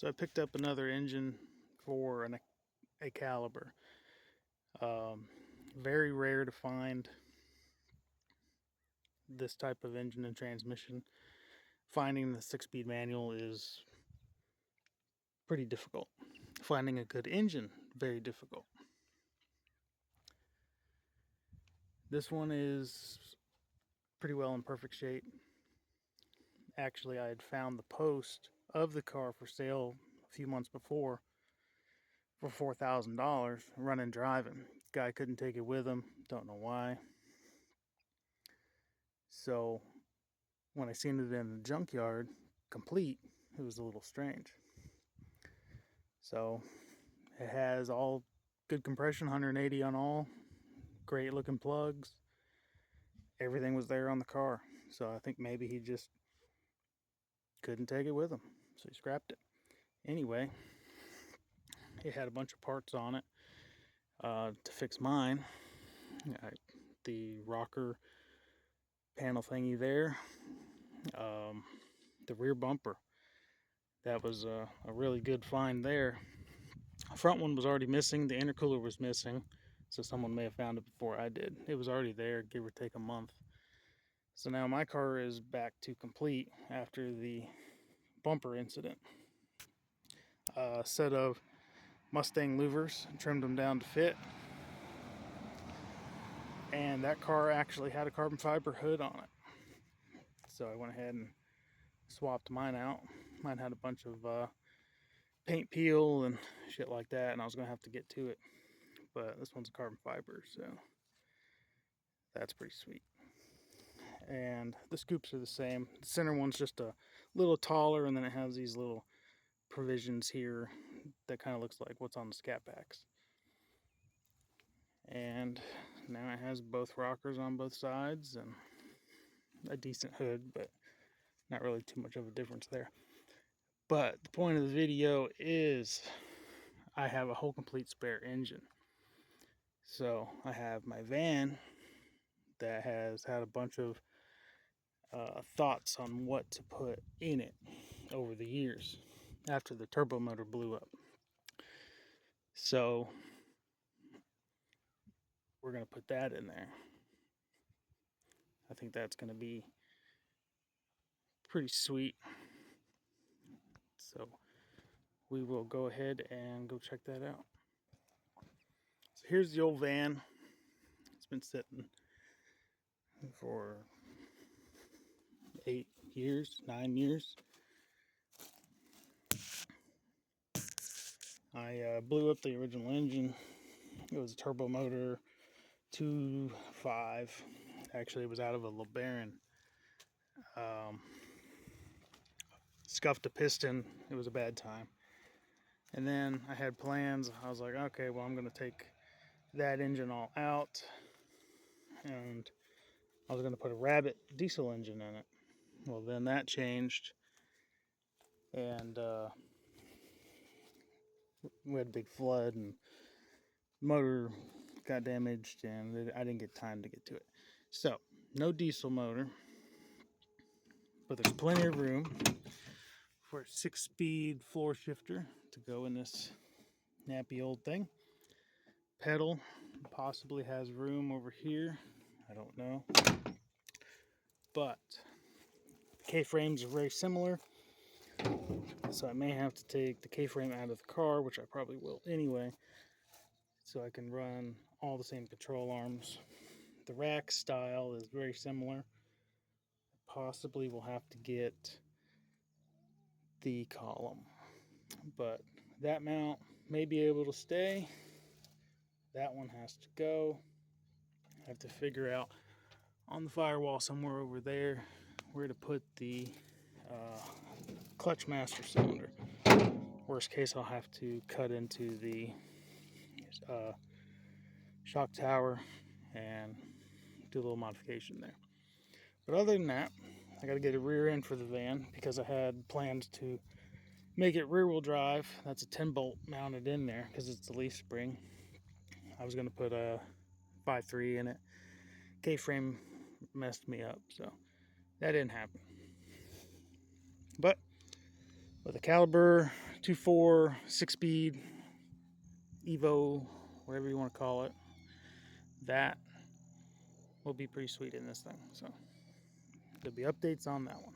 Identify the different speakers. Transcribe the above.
Speaker 1: So I picked up another engine for a Caliber. Very rare to find this type of engine and transmission. Finding the 6-speed manual is pretty difficult. Finding a good engine, very difficult. This one is pretty well in perfect shape. Actually, I had found the post of the car for sale a few months before for $4,000, running driving. Guy couldn't take it with him, don't know why. So when I seen it in the junkyard complete, it was a little strange. So it has all good compression, 180 on all, great looking plugs. Everything was there on the car. So I think maybe he just couldn't take it with him. So he scrapped it. Anyway, it had a bunch of parts on it to fix mine. The rocker panel thingy there, the rear bumper. That was a really good find there. The front one was already missing. The intercooler was missing. So someone may have found it before I did. It was already there, give or take a month. So now my car is back to complete after the bumper incident. A set of Mustang louvers, trimmed them down to fit. And that car actually had a carbon fiber hood on it. So I went ahead and swapped mine out. Mine had a bunch of paint peel and shit like that, and I was going to have to get to it. But this one's a carbon fiber, so that's pretty sweet. And the scoops are the same. The center one's just a little taller, and then it has these little provisions here that kind of looks like what's on the Scat Packs. And now it has both rockers on both sides and a decent hood, but not really too much of a difference there. But the point of the video is I have a whole complete spare engine. So I have my van that has had a bunch of thoughts on what to put in it over the years after the turbo motor blew up. So we're going to put that in there. I think that's going to be pretty sweet. So we will go ahead and go check that out. So here's the old van. It's been sitting for 8 years, 9 years. I blew up the original engine. It was a turbo motor 2.5. Actually, it was out of a LeBaron. Scuffed a piston. It was a bad time. And then I had plans. I was like, okay, well, I'm going to take that engine all out. And I was going to put a Rabbit diesel engine in it. Well, then that changed. And we had a big flood and motor got damaged, and I didn't get time to get to it. So no diesel motor, but there's plenty of room for a 6-speed floor shifter to go in this nappy old thing. Pedal possibly has room over here, I don't know, but the K-frames are very similar, so I may have to take the K-frame out of the car, which I probably will anyway, so I can run all the same control arms. The rack style is very similar. Possibly will have to get the column, but that mount may be able to stay. That one has to go. I have to figure out on the firewall somewhere over there where to put the clutch master cylinder. Worst case, I'll have to cut into the shock tower and do a little modification there. But other than that, I got to get a rear end for the van because I had plans to make it rear wheel drive. That's a 10-bolt mounted in there because it's the leaf spring. I was going to put a 5.3 in it. K-frame messed me up, so that didn't happen. But with a Caliber 2.4 6-speed Evo, whatever you want to call it. That will be pretty sweet in this thing. So there'll be updates on that one.